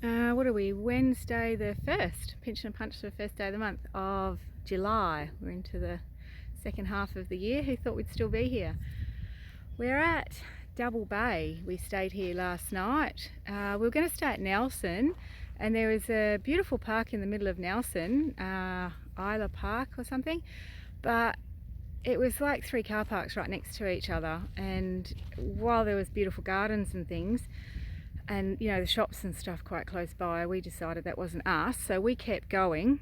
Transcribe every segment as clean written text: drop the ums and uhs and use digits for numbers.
What are we? Wednesday the 1st. Pinch and punch for the first day of the month of July. We're into the second half of the year. Who thought we'd still be here? We're at Double Bay. We stayed here last night. We were going to stay at Nelson, and there was a beautiful park in the middle of Nelson, Isla Park or something, but it was like 3 car parks right next to each other, and while there was beautiful gardens and things, and you know, the shops and stuff quite close by, we decided that wasn't us, so we kept going.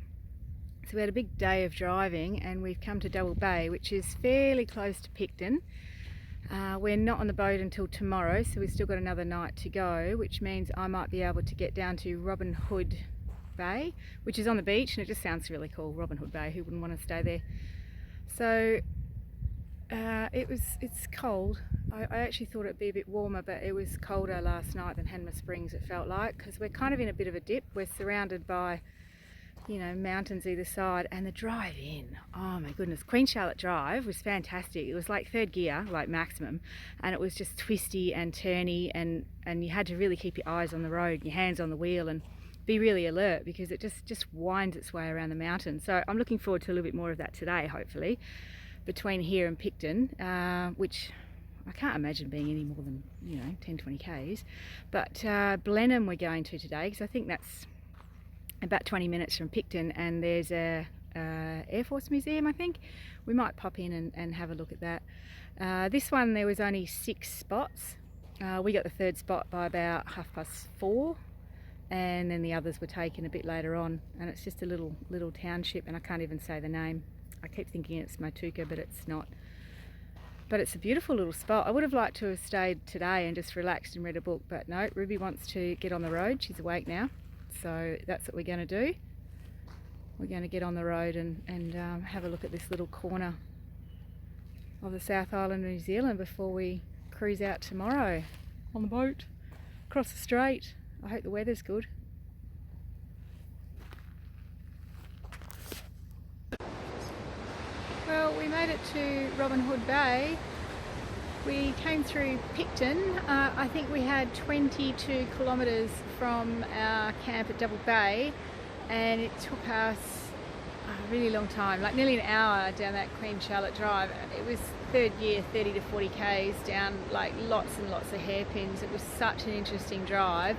So we had a big day of driving, and we've come to Double Bay, which is fairly close to Picton. We're not on the boat until tomorrow, so we've still got another night to go, which means I might be able to get down to Robin Hood Bay, which is on the beach, and it just sounds really cool. Robin Hood Bay, who wouldn't want to stay there? So it's cold. I actually thought it'd be a bit warmer, but it was colder last night than Hanmer Springs, it felt like, because we're kind of in a bit of a dip. We're surrounded by, you know, mountains either side, and the drive in, oh my goodness, Queen Charlotte Drive was fantastic. It was like 3rd gear, like maximum, and it was just twisty and turny, and you had to really keep your eyes on the road, your hands on the wheel, and be really alert, because it just winds its way around the mountain. So I'm looking forward to a little bit more of that today, hopefully, between here and Picton, which I can't imagine being any more than, you know, 10-20 k's. But Blenheim we're going to today, because I think that's about 20 minutes from Picton, and there's a Air Force Museum, I think. We might pop in and have a look at that. This one, there was only 6 spots. We got the 3rd spot by about 4:30, and then the others were taken a bit later on, and it's just a little township, and I can't even say the name. I keep thinking it's Matuka, but it's not. But it's a beautiful little spot. I would have liked to have stayed today and just relaxed and read a book, but no, Ruby wants to get on the road. She's awake now, so that's what we're going to do. We're going to get on the road and have a look at this little corner of the South Island of New Zealand before we cruise out tomorrow on the boat across the strait. I hope the weather's good. Well, we made it to Robin Hood Bay. We came through Picton. I think we had 22 kilometres from our camp at Double Bay, and it took us a really long time, like nearly an hour down that Queen Charlotte Drive. It was 3rd gear, 30 to 40 k's down like lots and lots of hairpins. It was such an interesting drive.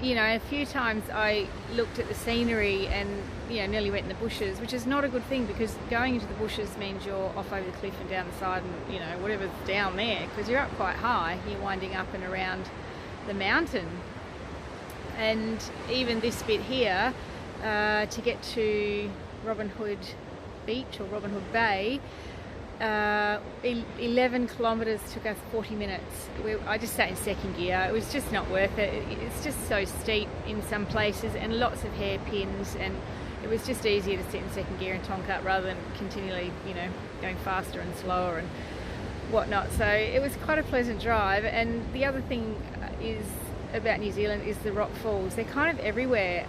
You know, a few times I looked at the scenery and, you know, nearly went in the bushes, which is not a good thing, because going into the bushes means you're off over the cliff and down the side and, you know, whatever's down there, because you're up quite high, you're winding up and around the mountain. And even this bit here, to get to Robin Hood Beach or Robin Hood Bay, 11 kilometres took us 40 minutes. I just sat in 2nd gear. It was just not worth it. It's just so steep in some places and lots of hairpins, and it was just easier to sit in 2nd gear and tonk up rather than continually, you know, going faster and slower and whatnot. So it was quite a pleasant drive. And the other thing is about New Zealand is the rock falls. They're kind of everywhere.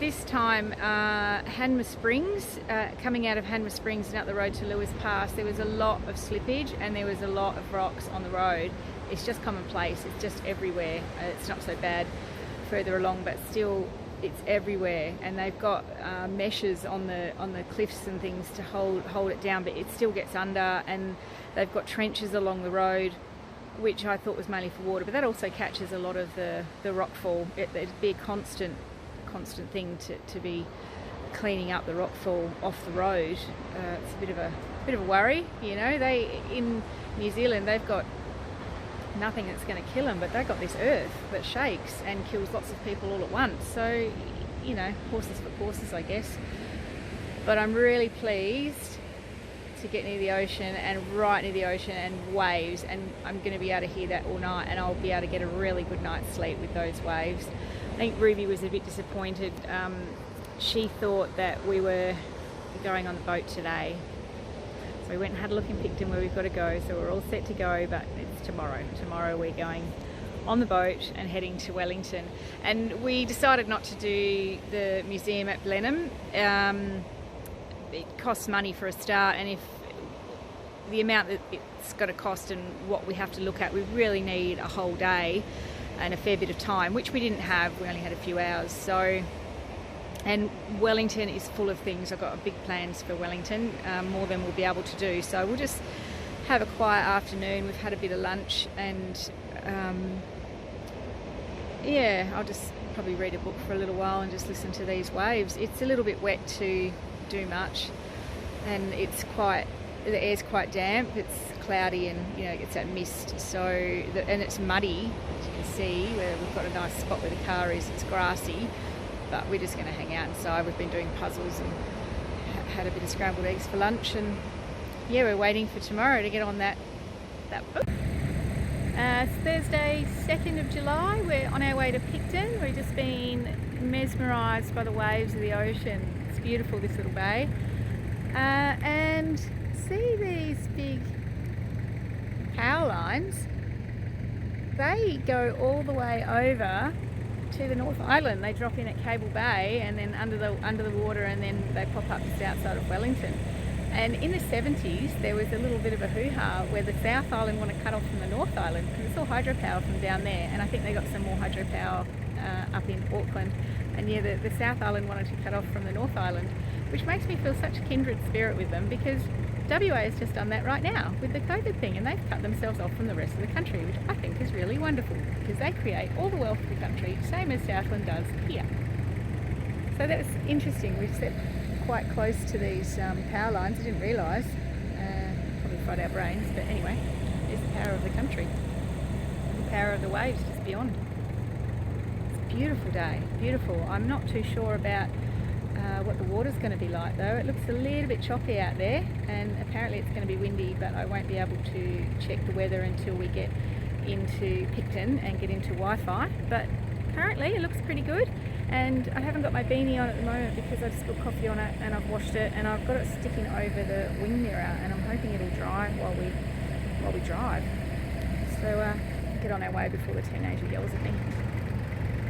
This time, Hanmer Springs, coming out of Hanmer Springs and up the road to Lewis Pass, there was a lot of slippage and there was a lot of rocks on the road. It's just commonplace, it's just everywhere. It's not so bad further along, but still it's everywhere. And they've got meshes on the cliffs and things to hold it down, but it still gets under, and they've got trenches along the road, which I thought was mainly for water, but that also catches a lot of the rockfall. It'd be a constant thing to be cleaning up the rockfall off the road. It's a bit of a worry, you know. In New Zealand they've got nothing that's going to kill them, but they've got this earth that shakes and kills lots of people all at once. So, you know, horses for courses, I guess. But I'm really pleased to get near the ocean, and right near the ocean, and waves, and I'm going to be able to hear that all night, and I'll be able to get a really good night's sleep with those waves. I think Ruby was a bit disappointed. She thought that we were going on the boat today. So we went and had a look in Picton where we've got to go. So we're all set to go, but it's tomorrow. Tomorrow we're going on the boat and heading to Wellington. And we decided not to do the museum at Blenheim. It costs money for a start, and if the amount that it's got to cost and what we have to look at, we really need a whole day. and a fair bit of time, which we didn't have. We only had a few hours. So, and Wellington is full of things. I've got big plans for Wellington, more than we'll be able to do. So we'll just have a quiet afternoon. We've had a bit of lunch, and yeah, I'll just probably read a book for a little while and just listen to these waves. It's a little bit wet to do much, and the air's quite damp. It's cloudy, and you know, it gets that mist. So and it's muddy, as you can see. Where we've got a nice spot where the car is. It's grassy, but we're just going to hang out inside. We've been doing puzzles and had a bit of scrambled eggs for lunch, and yeah, we're waiting for tomorrow to get on that boat. It's Thursday, 2nd of July. We're on our way to Picton. We've just been mesmerised by the waves of the ocean. It's beautiful, this little bay. And see these big power lines? They go all the way over to the North Island. They drop in at Cable Bay and then under the water, and then they pop up just outside of Wellington. And in the 70s, there was a little bit of a hoo-ha where the South Island want to cut off from the North Island, because it's all hydropower from down there. And I think they got some more hydropower up in Auckland. And yeah, the South Island wanted to cut off from the North Island, which makes me feel such a kindred spirit with them, because WA has just done that right now with the COVID thing, and they've cut themselves off from the rest of the country, which I think is really wonderful, because they create all the wealth of the country, same as Southland does here. So that's interesting. We've set quite close to these power lines. I didn't realise. Probably fried our brains, but anyway, there's the power of the country. The power of the waves just beyond. It's a beautiful day, beautiful. I'm not too sure about what the water's going to be like though. It looks a little bit choppy out there, and apparently it's going to be windy, but I won't be able to check the weather until we get into Picton and get into Wi-Fi. But currently it looks pretty good. And I haven't got my beanie on at the moment because I just put coffee on it and I've washed it, and I've got it sticking over the wing mirror, and I'm hoping it'll dry while we drive. So get on our way before the teenager yells at me.